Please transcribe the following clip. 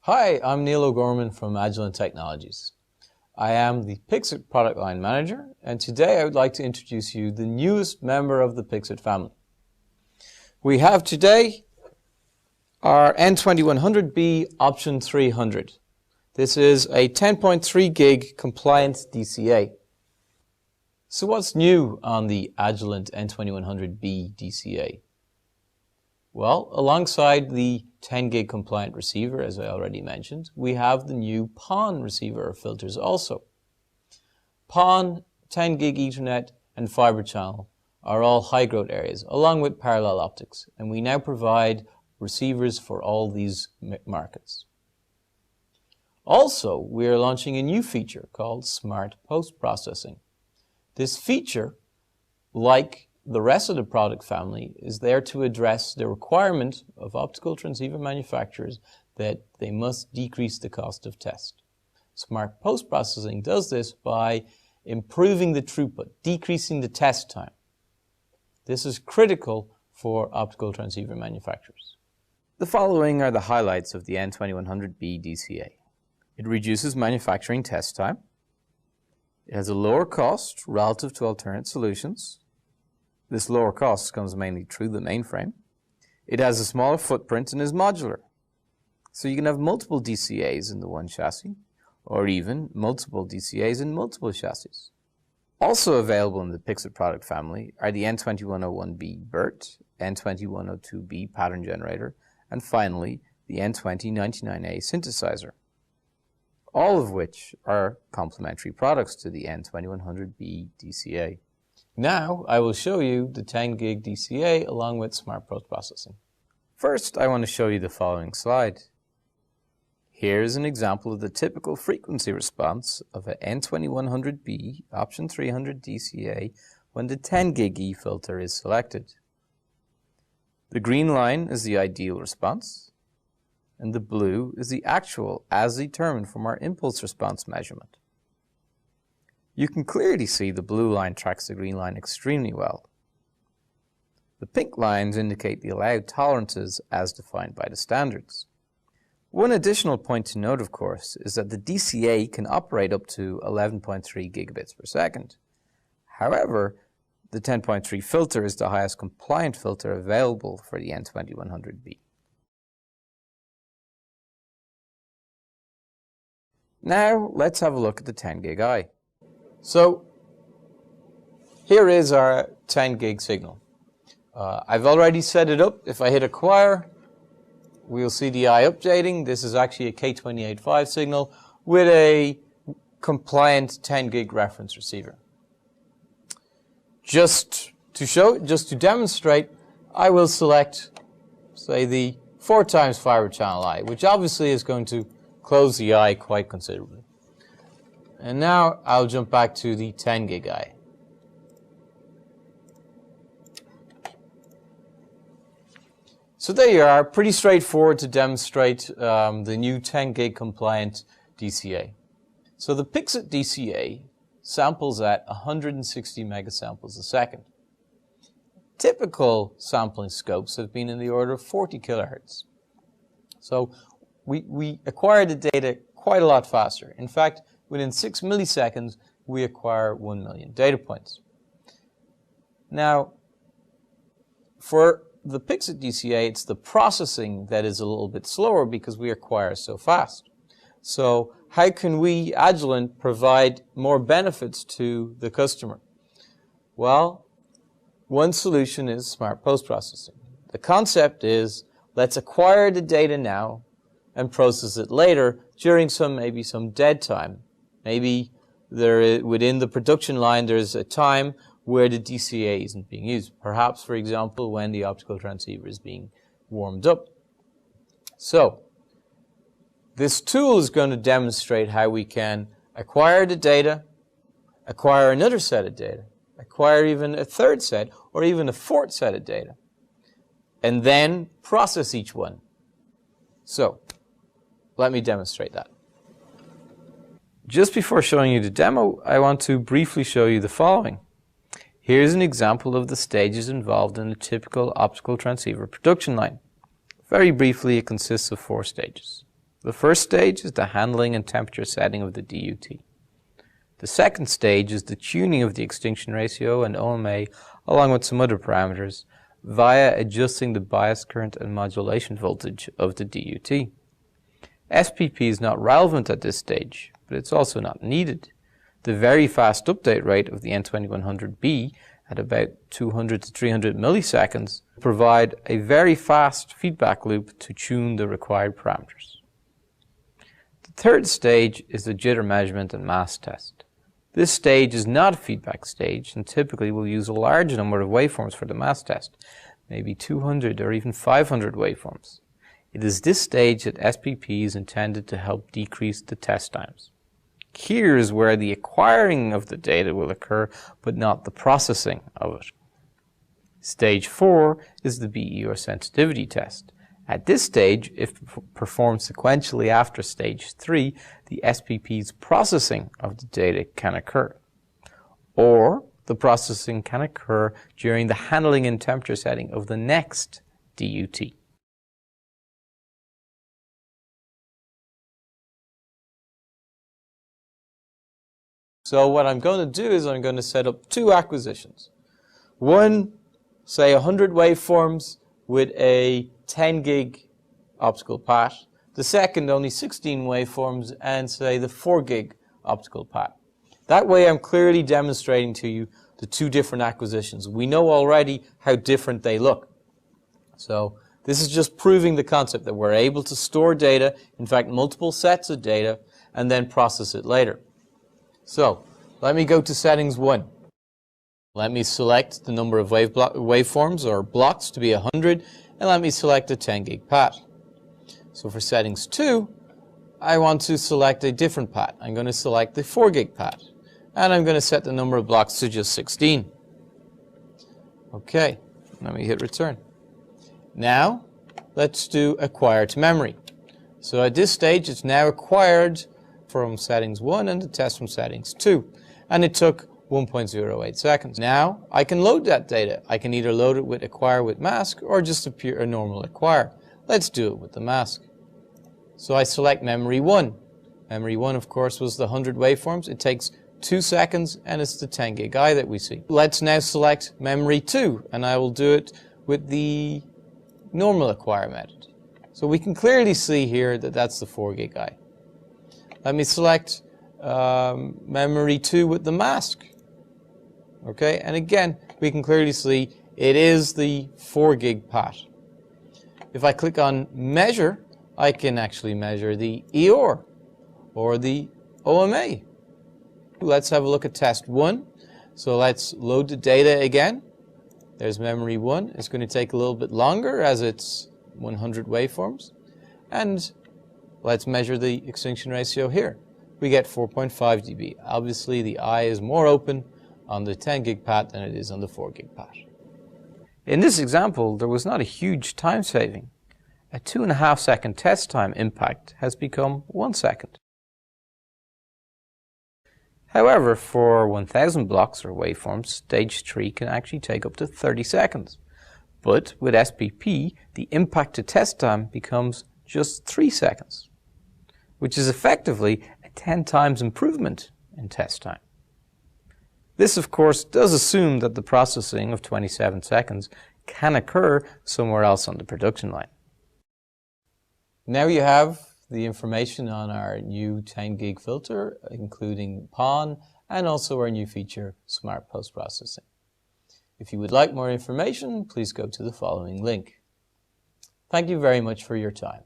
Hi, I'm Neil O'Gorman from Agilent Technologies. I am the PXIT Product Line Manager, and today I would like to introduce you the newest member of the PXIT family. We have today our N2100B Option 300. This is a 10.3 gig compliant DCA. So what's new on the Agilent N2100B DCA? Well, alongside the 10 gig compliant receiver, as I already mentioned, we have the new PON receiver filters also. PON, 10 gig Ethernet, and fiber channel are all high growth areas, along with parallel optics, and we now provide receivers for all these markets. Also, we are launching a new feature called Smart Post-Processing. This feature, like the rest of the product family, is there to address the requirement of optical transceiver manufacturers that they must decrease the cost of test. Smart post-processing does this by improving the throughput, decreasing the test time. This is critical for optical transceiver manufacturers. The following are the highlights of the N2100B DCA. It reduces manufacturing test time. It has a lower cost relative to alternate solutions. This lower cost comes mainly through the mainframe. It has a smaller footprint and is modular. So you can have multiple DCAs in the one chassis, or even multiple DCAs in multiple chassis. Also available in the PXIT product family are the N2101B BERT, N2102B pattern generator, and finally the N2099A synthesizer, all of which are complementary products to the N2100B DCA. Now, I will show you the 10 gig DCA along with Smart Post-Processing. First, I want to show you the following slide. Here's an example of the typical frequency response of an N2100B Option 300 DCA when the 10 gig E filter is selected. The green line is the ideal response, and the blue is the actual as determined from our impulse response measurement. You can clearly see the blue line tracks the green line extremely well. The pink lines indicate the allowed tolerances as defined by the standards. One additional point to note, of course, is that the DCA can operate up to 11.3 gigabits per second. However, the 10.3 filter is the highest compliant filter available for the N2100B. Now, let's have a look at the 10 gig eye. So, here is our 10 gig signal. I've already set it up. If I hit acquire, we'll see the eye updating. This is actually a K285 signal with a compliant 10 gig reference receiver. Just to demonstrate, I will select, say, the 4x fiber channel eye, which obviously is going to close the eye quite considerably. And now I'll jump back to the 10 gig eye. So there you are, pretty straightforward to demonstrate the new 10 gig compliant DCA. So the PXIT DCA samples at 160 megasamples a second. Typical sampling scopes have been in the order of 40 kilohertz. So we acquire the data quite a lot faster. In fact, within 6 milliseconds, we acquire 1 million data points. Now, for the PXIT DCA, it's the processing that is a little bit slower because we acquire so fast. So how can we, Agilent, provide more benefits to the customer? Well, one solution is Smart Post-Processing. The concept is, let's acquire the data now and process it later during maybe some dead time. Maybe within the production line there's a time where the DCA isn't being used. Perhaps, for example, when the optical transceiver is being warmed up. So, this tool is going to demonstrate how we can acquire the data, acquire another set of data, acquire even a third set or even a fourth set of data, and then process each one. So, let me demonstrate that. Just before showing you the demo, I want to briefly show you the following. Here's an example of the stages involved in a typical optical transceiver production line. Very briefly, it consists of 4 stages. The first stage is the handling and temperature setting of the DUT. The second stage is the tuning of the extinction ratio and OMA along with some other parameters via adjusting the bias current and modulation voltage of the DUT. SPP is not relevant at this stage, but it's also not needed. The very fast update rate of the N2100B at about 200 to 300 milliseconds provide a very fast feedback loop to tune the required parameters. The third stage is the jitter measurement and mask test. This stage is not a feedback stage and typically will use a large number of waveforms for the mask test, maybe 200 or even 500 waveforms. It is this stage that SPP is intended to help decrease the test times. Here is where the acquiring of the data will occur, but not the processing of it. Stage 4 is the BE or sensitivity test. At this stage, if performed sequentially after stage 3, the SPP's processing of the data can occur. Or the processing can occur during the handling and temperature setting of the next DUT. So what I'm going to do is I'm going to set up two acquisitions. One, say 100 waveforms with a 10 gig optical PAT. The second, only 16 waveforms and say the 4 gig optical PAT. That way I'm clearly demonstrating to you the two different acquisitions. We know already how different they look. So this is just proving the concept that we're able to store data, in fact multiple sets of data, and then process it later. So let me go to settings 1. Let me select the number of waveforms or blocks to be 100, and let me select a 10 gig PAT. So for settings 2, I want to select a different PAT. I'm going to select the 4 gig PAT, and I'm going to set the number of blocks to just 16. Okay, let me hit return. Now let's do acquire to memory. So at this stage it's now acquired from settings 1 and the test from settings 2, and it took 1.08 seconds. Now I can load that data. I can either load it with acquire with mask or just a normal acquire. Let's do it with the mask. So I select memory 1. Memory 1 of course was the 100 waveforms. It takes 2 seconds and it's the 10 gig I that we see. Let's now select memory 2 and I will do it with the normal acquire method. So we can clearly see here that that's the 4 gig I. Let me select memory 2 with the mask. Okay, and again we can clearly see it is the 4 gig PAT. If I click on measure, I can actually measure the EOR or the OMA. Let's have a look at test 1. So let's load the data again. There's memory 1. It's going to take a little bit longer as it's 100 waveforms. And let's measure the extinction ratio here. We get 4.5 dB. Obviously the eye is more open on the 10 gig PAT than it is on the 4 gig PAT. In this example, there was not a huge time saving. A 2.5 second test time impact has become 1 second. However, for 1000 blocks or waveforms, stage 3 can actually take up to 30 seconds. But with SPP, the impact to test time becomes just 3 seconds, which is effectively a 10 times improvement in test time. This, of course, does assume that the processing of 27 seconds can occur somewhere else on the production line. Now you have the information on our new 10 gig filter, including PON, and also our new feature, Smart Post Processing. If you would like more information, please go to the following link. Thank you very much for your time.